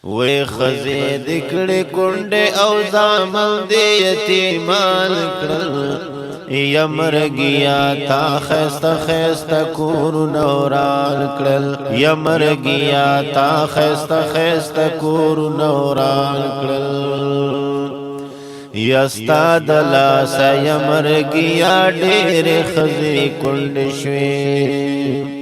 وی خزی دکڑی کنڈے او زامن دی یتیمان کرل یمرگیا تا خیست خیست کور نوران کرل یمرگیا تا خیست خیست کور نوران کرل یستا دلاسا یمرگیا دیر خزی کنڈ شوی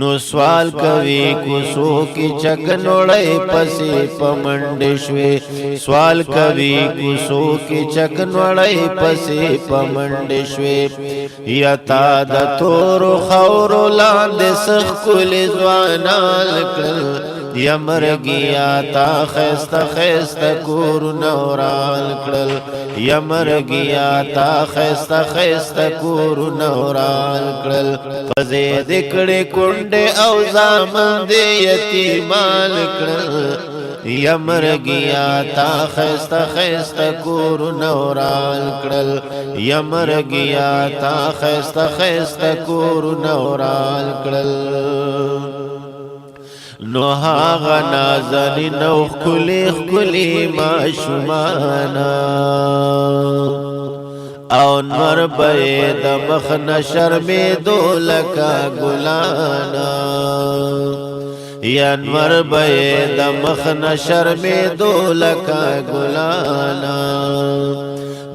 نو سوال کوي کوسو کی چکنوڑای پسی پمنڈ شوی سوال کوي کوسو کی چکنوڑای پسی پمنڈ شوی یتا د تور خور لاند سخ کل زوانال کرل یمرگیا تا خیست خیست کور نوران کرل یمرگیا تا خیست خیست کور نوران کرل پزی دکڑی کنڈے او زامن دی یتیمان کرل یمرگیا تا خیست خیست کور نوران کرل یمرگیا تا خیست خیست کور نوران کرل نو هاغا نازنی نو خکلی خکلی ماشمانا او نور بید مخن شرمی دولکا گلانا یا نور بید مخن شرمی دولکا گلانا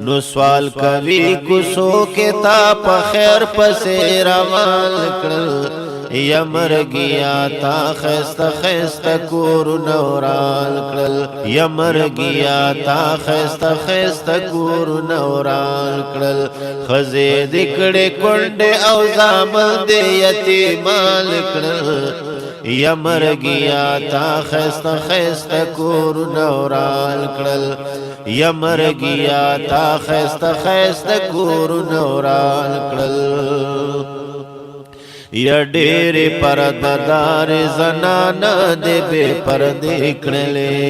نو سوال کوي کوسو کے تا پا خیر پسی روان کرل یمرگیا تا خیست خیست کور نوران کرل یمرگیا تا خیست خیست کور نوران کرل خزی دکڑی کنڈ او زامن دی یتیمان کرل یمرگیا تا خیست خیست کور نوران کرل یمرگیا تا خیست خیست کور نوران کرل یا ډېر پرددار زنانا دې بے پردې کړلې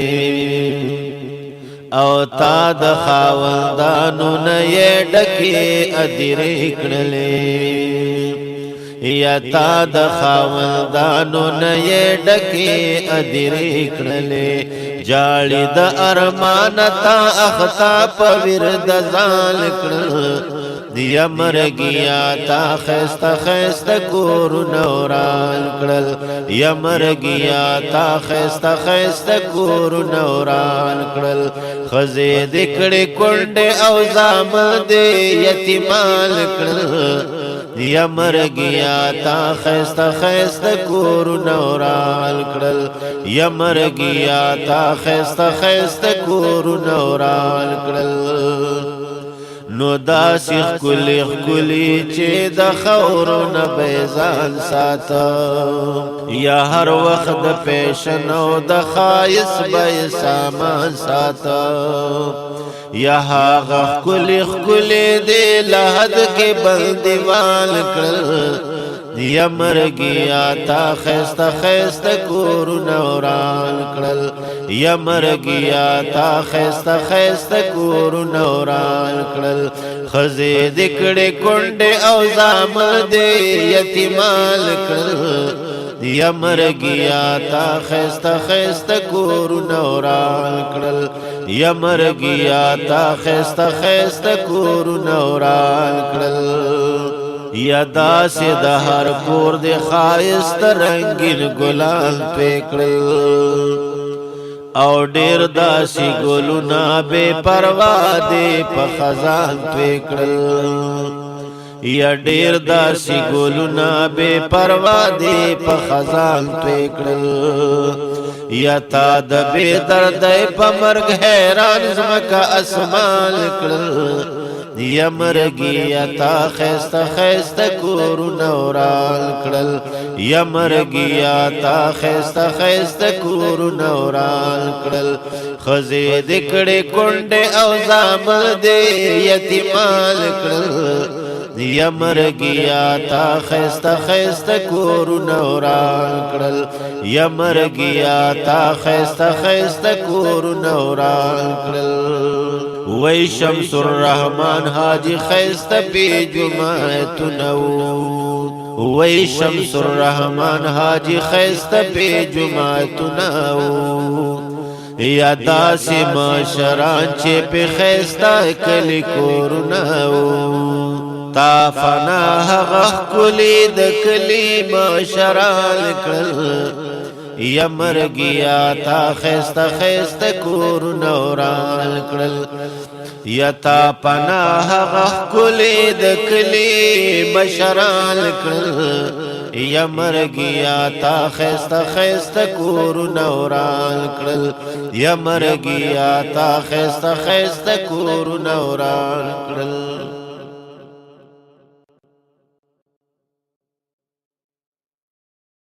او تا د خاوندانو نه یې ډکې ادرې کړلې یا تا د خاوندانو نه یې ډکې ادرې کړلې جاړې د ارمان تا اختا په ورد ځان کړل یمرگیا تا خیست خیست کور نوران کرل یمرگیا تا خیست خیست کور نوران کرل خزی دکڑی کنڈ او زامن دی یتیمان کرل یمرگیا تا خیست خیست کور نوران کرل یمرگیا تا خیست خیست کور نوران کرل نو داسی خکلی خکلی چه د خورو نبیزان ساتا یا هر وقت د پیشنو د خایس بی سامان ساتا یا هاغ خکلی خکلی دی لحد کے بندیوان کرل یمرگیا تا خیست خیست کور نوران کرل یمرگیا تا خیست خیست کور نوران کرل خزی دکڑی کنڈ او زامن دی یتیمان کرل یمرگیا تا خیست خیست کور نوران کرل یمرگیا تا خیست خیست کور نوران کرل یا داسی د هر کور دی خایست رنگین گلان پیکڑل او ډیر داسی گلونا بے پروا دی پا خزان پیکڑل یا ډیر داسی گلونا بے پروا دی پا خزان پیکڑل یا تا د بے دردی پا مرگ حیران زمکا اسمان کرل یمرگیا تا خیست خیست کور نوران کرل یمرگیا تا خیست خیست کور نوران کرل خزی دکڑی کنڈ او زامن دی یتیمان کرل یمرگیا تا خیست خیست کور نوران کرل یمرگیا تا خیست خیست کور نوران کرل وی شمس الرحمن حاجی خیست پی جماعت نو وی شمس الرحمن حاجی خیست پی جماعت نو یا داسې مشران چې په خیسته کلی کورونه وو تا فنا هغه ښکلي د کلي مشران کړل یا مرګیا تا خیسته خیسته کورونه وران کړل یا تا پنا هغه ښکلي د کلي مشران کړل یا مرګیا تا خیسته خیسته کورونه وران کړل یا مرګیا تا خیسته خیسته کورونه وران کړل